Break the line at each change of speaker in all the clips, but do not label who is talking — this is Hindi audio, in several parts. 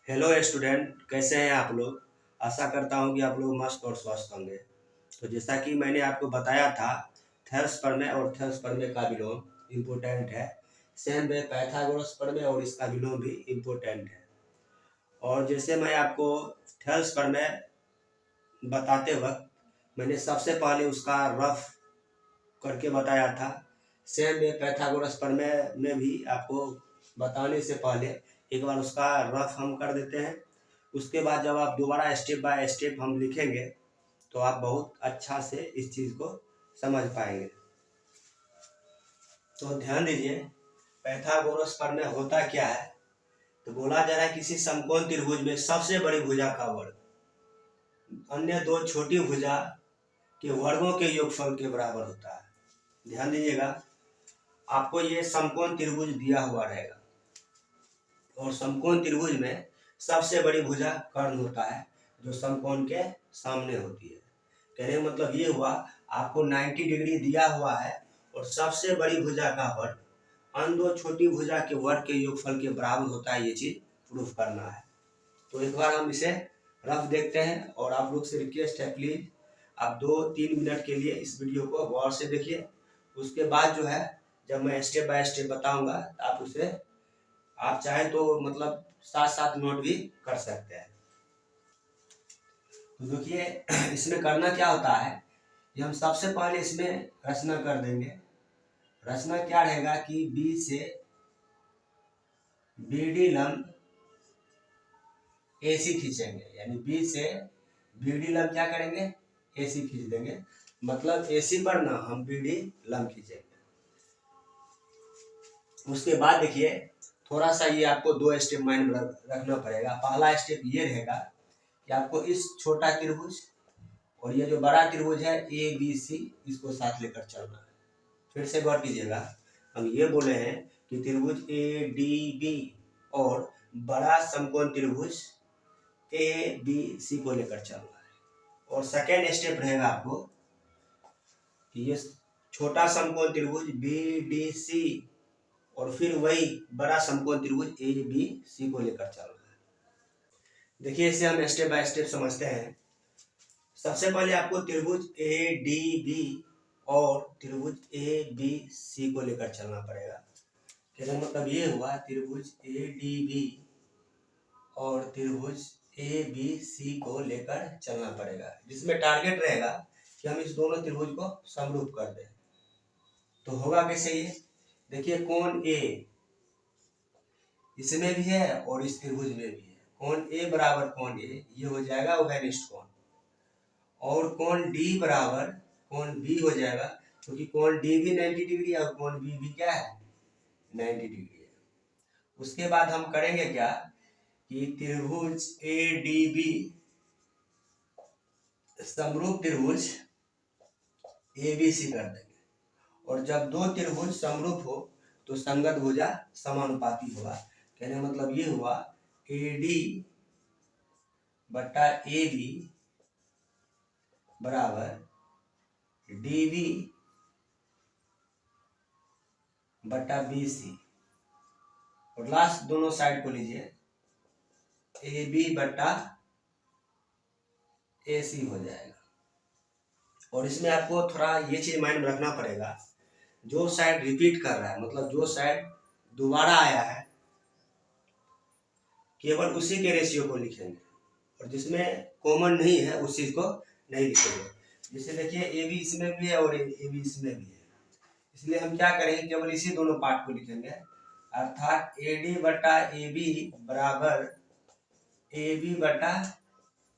हेलो स्टूडेंट, कैसे हैं आप लोग। आशा करता हूं कि आप लोग मस्त और स्वस्थ होंगे। तो जैसा कि मैंने आपको बताया था, थेल्स प्रमेय और थेल्स प्रमेय का विलोम इम्पोर्टेंट है। सेम वे पाइथागोरस प्रमेय और इसका विलोम भी इम्पोर्टेंट है। और जैसे मैं आपको थेल्स प्रमेय बताते वक्त मैंने सबसे पहले उसका रफ करके बताया था। सेम वे पाइथागोरस प्रमेय में भी आपको बताने से पहले एक बार उसका रफ हम कर देते हैं। उसके बाद जब आप दोबारा स्टेप बाय स्टेप हम लिखेंगे तो आप बहुत अच्छा से इस चीज़ को समझ पाएंगे। तो ध्यान दीजिए, पाइथागोरस प्रमेय होता क्या है। तो बोला जा रहा है किसी समकोण त्रिभुज में सबसे बड़ी भुजा का वर्ग अन्य दो छोटी भुजा के वर्गों के योगफल के बराबर होता है। ध्यान दीजिएगा, आपको ये समकोण त्रिभुज दिया हुआ रहेगा और समकोण त्रिभुज में सबसे बड़ी भुजा कर्ण होता है जो समकोण के सामने होती है। कहने का मतलब ये हुआ, आपको 90 डिग्री दिया हुआ है और सबसे बड़ी भुजा का वर्ग अन्य दो छोटी भुजा के वर्ग के योगफल के बराबर होता है। ये चीज प्रूफ करना है। तो एक बार हम इसे रफ देखते हैं और आप लोग से रिक्वेस्ट है, प्लीज आप 2-3 मिनट के लिए इस वीडियो को गौर से देखिए। उसके बाद जो है, जब मैं स्टेप बाय स्टेप बताऊंगा आप उसे आप चाहे तो मतलब साथ साथ नोट भी कर सकते हैं। तो देखिए, इसमें करना क्या होता है, ये हम सबसे पहले इसमें रचना कर देंगे। रचना क्या रहेगा कि बी से बीडी लंब एसी खींचेंगे, यानी बी से बीडी लंब क्या करेंगे, एसी खींच देंगे। मतलब एसी पर ना हम बीडी लंब खींचेंगे। उसके बाद देखिए, थोड़ा सा ये आपको 2 स्टेप माइंड में रखना पड़ेगा। पहला स्टेप ये रहेगा कि आपको इस छोटा त्रिभुज और ये जो बड़ा त्रिभुज है ए बी सी, इसको साथ लेकर चलना है। फिर से गौर कीजिएगा, हम ये बोले हैं कि त्रिभुज ए डी बी और बड़ा समकोण त्रिभुज ए बी सी को लेकर चलना है। और सेकेंड स्टेप रहेगा आपको कि ये छोटा समकोण त्रिभुज बी डी सी और फिर वही बड़ा समकोण त्रिभुज ए बी सी को लेकर चलना है। देखिए, इसे हम स्टेप बाय स्टेप समझते हैं। सबसे पहले आपको त्रिभुज ए डी बी और त्रिभुज ए बी सी को लेकर चलना पड़ेगा। कहने मतलब ये हुआ, त्रिभुज ए डी बी और त्रिभुज ए बी सी को लेकर चलना पड़ेगा, जिसमें टारगेट रहेगा कि हम इस दोनों त्रिभुज को समरूप कर दें। तो होगा कैसे ये, देखिए कोण ए इसमें भी है और इस त्रिभुज में भी है। कोण ए बराबर कोण ए, ये हो जाएगा उभयनिष्ठ कोण। और कोण डी बराबर कोण बी हो जाएगा, क्योंकि कोण डी भी 90 डिग्री है और कोण बी भी क्या है, 90 डिग्री है। उसके बाद हम करेंगे क्या कि त्रिभुज ए डी बी समरूप त्रिभुज ए बी सी कर देंगे। और जब दो त्रिभुज समरूप हो तो संगत भुजा समानुपाती होगा। कहने मतलब ये हुआ, ए डी बटा ए बी बराबर डी बी बटा बी सी। और लास्ट दोनों साइड को लीजिए, ए बी बटा ए सी हो जाएगा। और इसमें आपको थोड़ा ये चीज माइंड में रखना पड़ेगा, जो साइड रिपीट कर रहा है, मतलब जो साइड दोबारा आया है, केवल उसी के रेशियो को लिखेंगे और जिसमें कॉमन नहीं है उस चीज को नहीं लिखेंगे। जैसे देखिए, ए बी इसमें भी है और ए बी इसमें भी है, इसलिए हम क्या करेंगे, केवल इसी दोनों पार्ट को लिखेंगे। अर्थात ए डी बटा ए बी बराबर ए बी बटा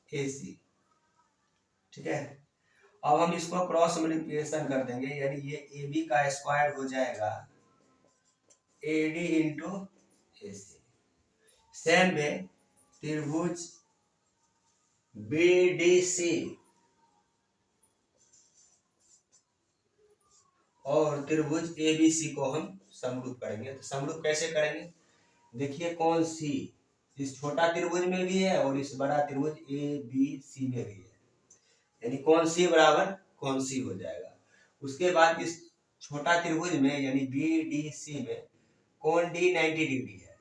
ए सी। ठीक है, अब हम इसको क्रॉस मल्टीप्लिकेशन कर देंगे, यानी ये ए बी का स्क्वायर हो जाएगा A D into A C. Same में त्रिभुज बी डी सी और त्रिभुज ए बी सी को हम समरूप करेंगे। तो समरूप कैसे करेंगे, देखिए कौन सी इस छोटा त्रिभुज में भी है और इस बड़ा त्रिभुज ए बी सी में भी है, यानी कौन सी बराबर कौन सी हो जाएगा। उसके बाद इस छोटा त्रिभुज में यानी बी डी सी में कोण डी 90 डिग्री है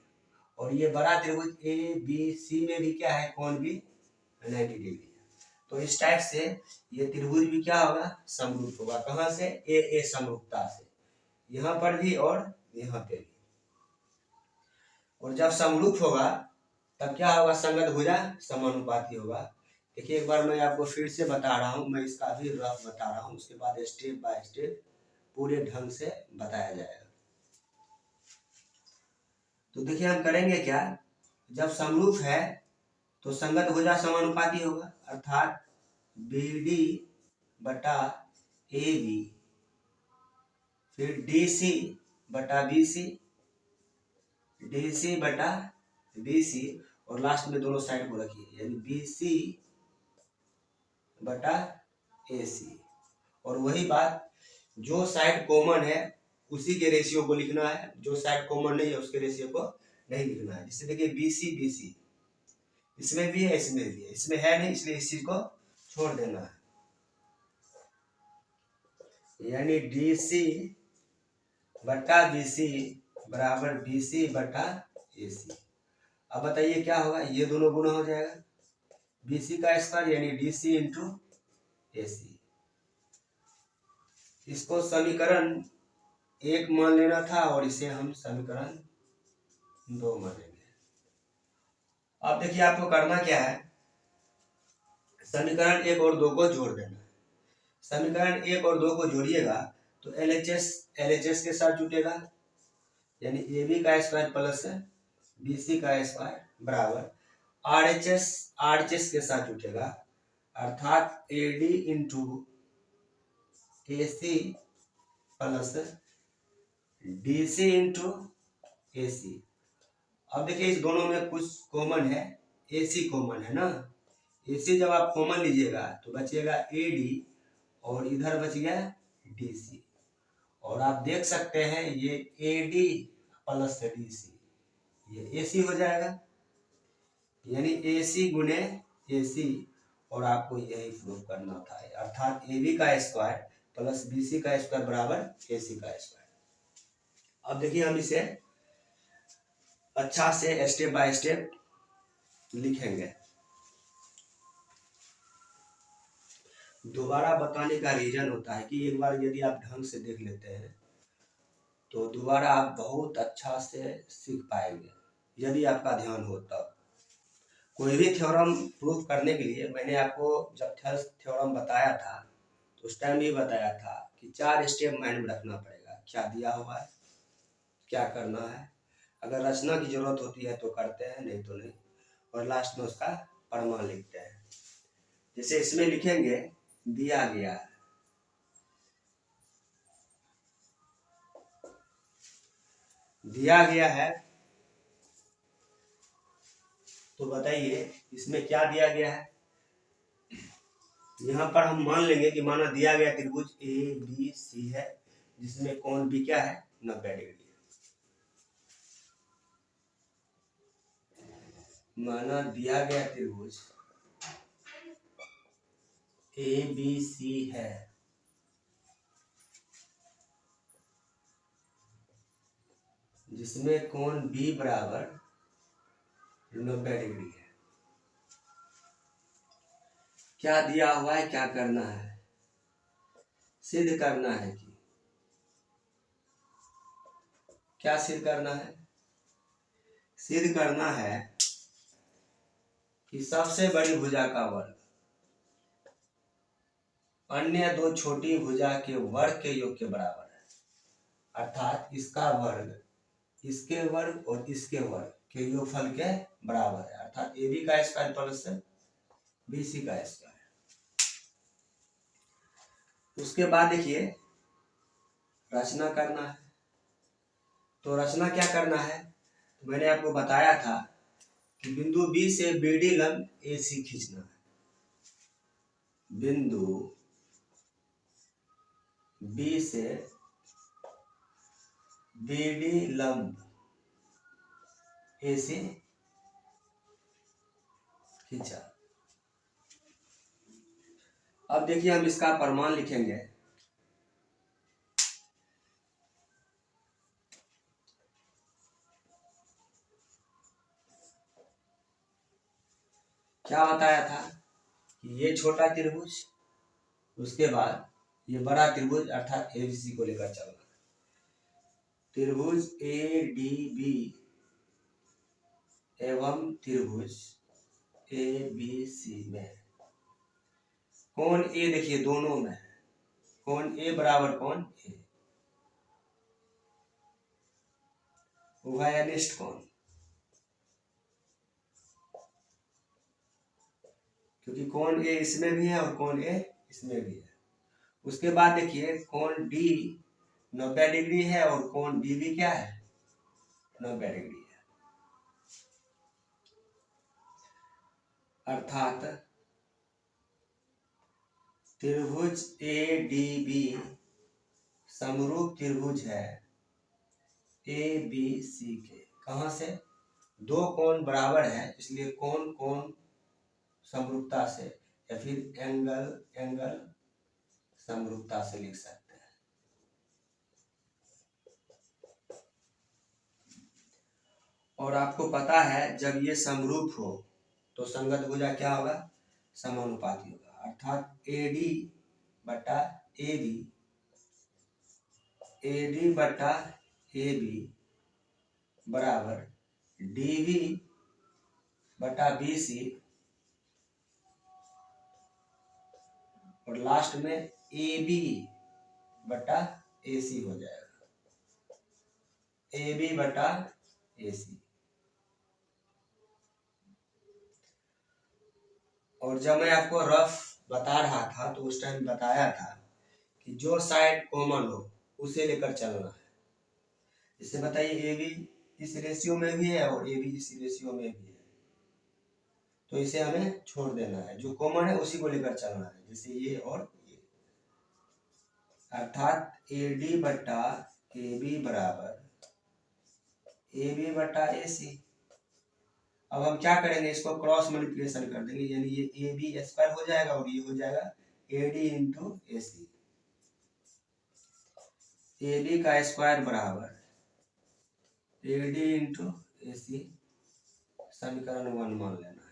और ये बड़ा त्रिभुज ए बी सी में भी क्या है, कोण भी 90 डिग्री है। तो इस टाइप से ये त्रिभुज भी क्या होगा, समरूप होगा। कहाँ से, ए समरूपता से, यहाँ पर भी और यहाँ पे भी। और जब समरूप होगा तब क्या होगा, संगत भुजा समानुपाती होगा। देखिए एक बार मैं आपको फिर से बता रहा हूँ, मैं इसका भी रफ बता रहा हूँ, उसके बाद स्टेप बाय स्टेप पूरे ढंग से बताया जाएगा। तो देखिए हम करेंगे क्या, जब समरूप है तो संगत भुजा समानुपाती होगा, अर्थात BD बटा AB, फिर DC बटा BC, DC बटा BC, और लास्ट में दोनों साइड को रखिए, यानी BC बटा AC। और वही बात, जो साइड कॉमन है उसी के रेशियो को लिखना है, जो साइड कॉमन नहीं है उसके रेशियो को नहीं लिखना है। जैसे देखिए BC इसमें भी है, इसमें भी है, इसमें है नहीं, इसलिए इस चीज को छोड़ देना है, यानी DC बटा BC बराबर BC बटा AC। अब बताइए क्या होगा, ये दोनों गुना हो जाएगा, BC का स्क्वायर यानी DC इंटू AC। इसको समीकरण 1 मान लेना था और इसे हम समीकरण 2 मानेंगे। अब देखिए आपको करना क्या है, समीकरण 1 और 2 को जोड़ देना है। समीकरण 1 और 2 को जोड़िएगा तो LHS के साथ जुटेगा, यानी AB का स्क्वायर प्लस BC का स्क्वायर बराबर RHS के साथ जुटेगा, अर्थात AD into AC plus DC into AC। अब देखिए इस दोनों में कुछ कॉमन है, AC कॉमन है ना, AC जब आप कॉमन लीजिएगा तो बचेगा AD और इधर बच गया DC, और आप देख सकते हैं ये AD प्लस DC ये AC हो जाएगा, यानी AC गुने AC, और आपको यही प्रूव करना था, अर्थात AB का स्क्वायर प्लस BC का स्क्वायर बराबर AC का स्क्वायर। अब देखिए हम इसे अच्छा से स्टेप बाय स्टेप लिखेंगे। दोबारा बताने का रीजन होता है कि एक बार यदि आप ढंग से देख लेते हैं तो दोबारा आप बहुत अच्छा से सीख पाएंगे, यदि आपका ध्यान हो तब। कोई भी थ्योरम प्रूव करने के लिए मैंने आपको जब थ्योरम बताया था तो उस टाइम ये बताया था कि 4 स्टेप माइंड में रखना पड़ेगा, क्या दिया हुआ है, क्या करना है, अगर रचना की जरूरत होती है तो करते हैं, नहीं तो नहीं, और लास्ट में उसका प्रमाण लिखते हैं। जैसे इसमें लिखेंगे दिया गया है, दिया गया है तो बताइए इसमें क्या दिया गया है। यहाँ पर हम मान लेंगे कि माना दिया गया त्रिभुज ABC है जिसमें कोण भी क्या है, 90 डिग्री है। माना दिया गया त्रिभुज ABC है जिसमें कोण B बराबर 90 डिग्री है। क्या दिया हुआ है, क्या करना है, सिद्ध करना है कि क्या सिद्ध करना है, सिद्ध करना है कि सबसे बड़ी भुजा का वर्ग अन्य दो छोटी भुजा के वर्ग के योग के बराबर है, अर्थात इसका वर्ग इसके वर्ग और इसके वर्ग के योगफल के बराबर है, अर्थात AB का स्क्वायर प्लस BC का स्क्वायर। उसके बाद देखिए रचना करना है, तो रचना क्या करना है, तो मैंने आपको बताया था कि बिंदु B से BD लंब AC खींचना है, बिंदु B से BD लंब AC खींचा। अब देखिए हम इसका प्रमाण लिखेंगे, क्या बताया था कि ये छोटा त्रिभुज, उसके बाद ये बड़ा त्रिभुज अर्थात एबीसी को लेकर चलना। त्रिभुज ए डी बी एवं त्रिभुज ए बी सी में कोण ए, देखिए दोनों में कोण ए बराबर कोण ए, उभयनिष्ठ कोण, क्योंकि कोण ए इसमें भी है और कोण ए इसमें भी है। उसके बाद देखिए कोण डी 90 डिग्री है और कोण डी भी क्या है, 90 डिग्री है। अर्थात त्रिभुज ए डी बी समरूप त्रिभुज है ए बी सी के। कहां से, दो कोण बराबर है इसलिए कोण कोण समरूपता से या फिर एंगल एंगल समरूपता से लिख सकते हैं। और आपको पता है जब ये समरूप हो तो संगत भुजा क्या होगा, समानुपाती होगा। अर्थात एडी बटा एबी, एडी बटा एबी बराबर डीवी बटा बीसी और लास्ट में एबी बटा एसी हो जाएगा, एबी बटा एसी। और जब मैं आपको रफ बता रहा था तो उस टाइम बताया था कि जो साइड कॉमन हो उसे लेकर चलना है। इसे बताइए ए बी इस रेशियो में भी है और ए बी इस रेशियो में भी है, तो इसे हमें छोड़ देना है, जो कॉमन है उसी को लेकर चलना है, जैसे ये और ये। अर्थात ए डी बटा ए बी बराबर ए बी बटा ए सी। अब हम क्या करेंगे, इसको क्रॉस मल्टीप्लिकेशन कर देंगे, यानी ये ए बी स्क्वायर हो जाएगा और ये हो जाएगा A D into A C. A B का स्क्वायर बराबर ए डी इंटू ए सी, समीकरण 1 मान लेना है।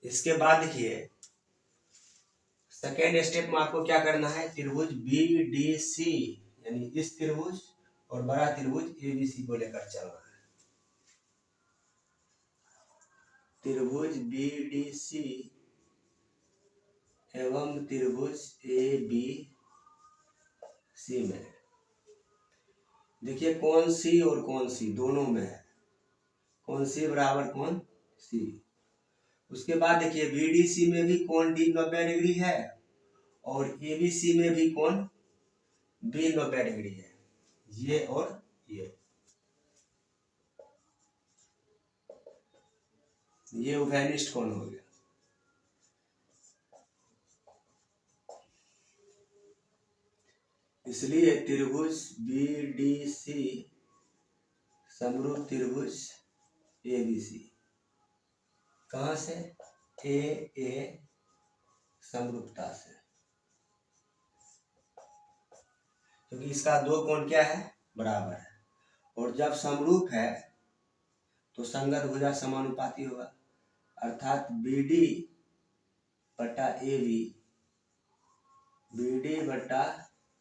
इसके बाद देखिए सेकेंड स्टेप में आपको क्या करना है, त्रिभुज बी डी सी यानी इस त्रिभुज और बड़ा त्रिभुज ए बी सी को लेकर चलना है। त्रिभुज बी डी सी एवं त्रिभुज ए बी सी में देखिए कौन सी और कौन सी दोनों में है, कौन सी बराबर कौन सी। उसके बाद देखिए बीडीसी में भी कोण डी 90 डिग्री है और एबीसी में भी कोण बी 90 डिग्री है, ये और ये उभयनिष्ठ कोण हो गया। इसलिए त्रिभुज बी डी सी समरूप त्रिभुज ए बी सी, कहां से, ए समरूपता से, क्योंकि इसका दो कोण क्या है, बराबर है। और जब समरूप है तो संगत भुजा समानुपाती होगा। अर्थात बी डी बटा ए बी, बी डी बटा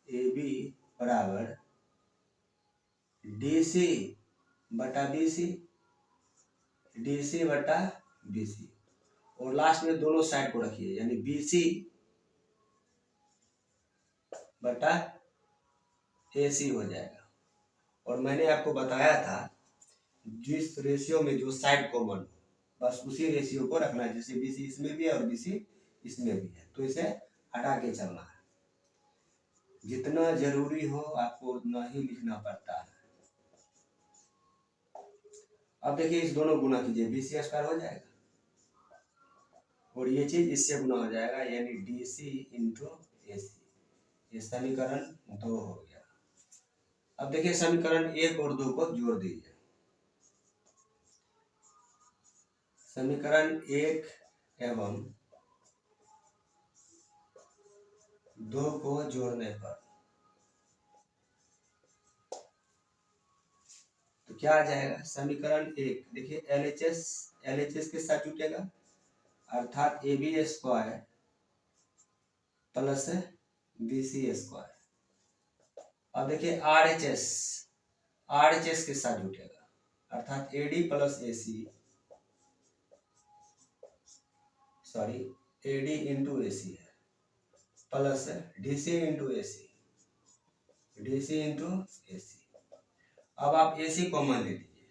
ए बी बराबर डी सी बटा बी सी, डी सी बटा बी सी। और लास्ट में दोनों साइड को रखिए, यानी बी सी बटा ए सी हो जाएगा। और मैंने आपको बताया था जिस रेशियो में जो साइड कॉमन, बस उसी रेशियो को रखना है, जैसे बी सी इसमें भी है और बी सी इसमें भी है, तो इसे हटा के चलना है। जितना जरूरी हो आपको उतना ही लिखना पड़ता है। अब देखिए इस दोनों गुना कीजिए, बी सी स्क्वायर हो जाएगा और ये चीज इससे गुना हो जाएगा, यानी डी सी इंटू ए सी। ये समीकरण 2 हो गया। अब देखिए समीकरण 1 और 2 को जोड़ दीजिए। समीकरण 1 एवं 2 को जोड़ने पर तो क्या आ जाएगा, समीकरण 1 देखिए एलएचएस के साथ जुटेगा, अर्थात A B square plus B C square. अब देखिए आर एच एस के साथ जुटेगा, अर्थात A D plus A C, sorry A D into A C है, plus D C into A C, D C into A C. अब आप ए सी कॉमन ले लीजिए,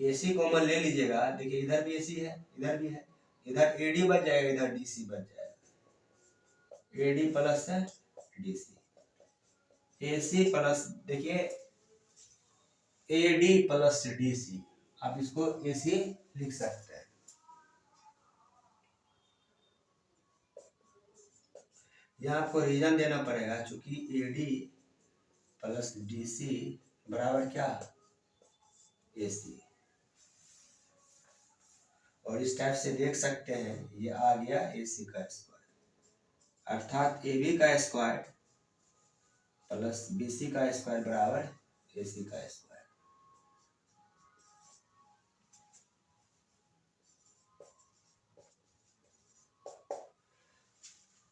ए सी कॉमन ले लीजिएगा, देखिए इधर भी ए सी है, इधर भी है, इधर ए डी बच जाएगा, इधर डी सी बच जाएगा, A D plus D C, A C plus, देखिए A D plus D C, आप इसको ए सी लिख सकते हैं। यहाँ आपको रीजन देना पड़ेगा, चूंकि A D plus D C बराबर क्या, ए सी। और इस टाइप से देख सकते हैं, ये आ गया ए सी का स्क्वायर, अर्थात ए बी का स्क्वायर प्लस बी सी का स्क्वायर बराबर ए सी का स्क्वायर।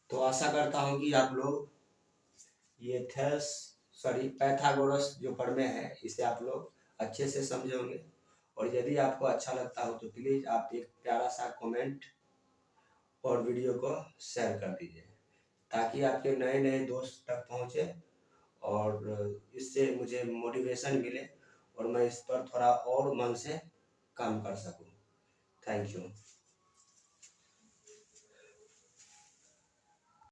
तो आशा करता हूं कि आप लोग ये पाइथागोरस जो प्रमेय है इसे आप लोग अच्छे से समझे होंगे। और यदि आपको अच्छा लगता हो तो प्लीज़ आप एक प्यारा सा कमेंट और वीडियो को शेयर कर दीजिए, ताकि आपके नए नए दोस्त तक पहुंचे और इससे मुझे मोटिवेशन मिले और मैं इस पर थोड़ा और मन से काम कर सकूं। Thank you.